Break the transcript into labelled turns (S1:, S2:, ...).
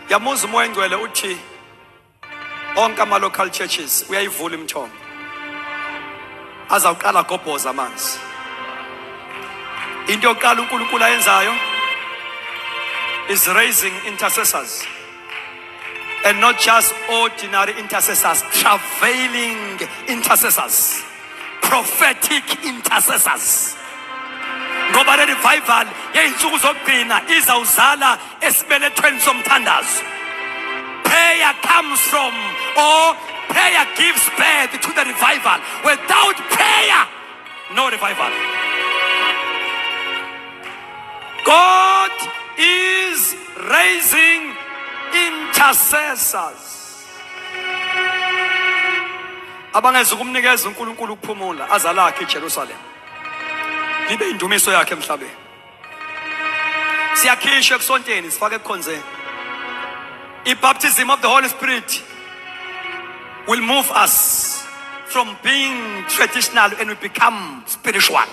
S1: Yamuza umoya engcwele uthi onke ama-local churches uyayivula imithombo azawuqala gobhoza amanzi. Into yokuqala uNkulunkulu ayenzayo is raising intercessors, and not just ordinary intercessors, travailing intercessors, prophetic intercessors. Ngoba le revival yeyinsuku zokugcina izawuzala esibelethweni somthandazo. Prayer comes from, or prayer gives birth to the revival. Without prayer, no revival. God is raising intercessors. Abangeza ukumnikeza uNkulunkulu ukuphumula azalakhe eJerusalem. Libe indumiso yakhe emhlabeni. Siyakhishwa kusonteni sifake ekhonzeni. I-baptism of the Holy Spirit will move us from being traditional and we become spiritual.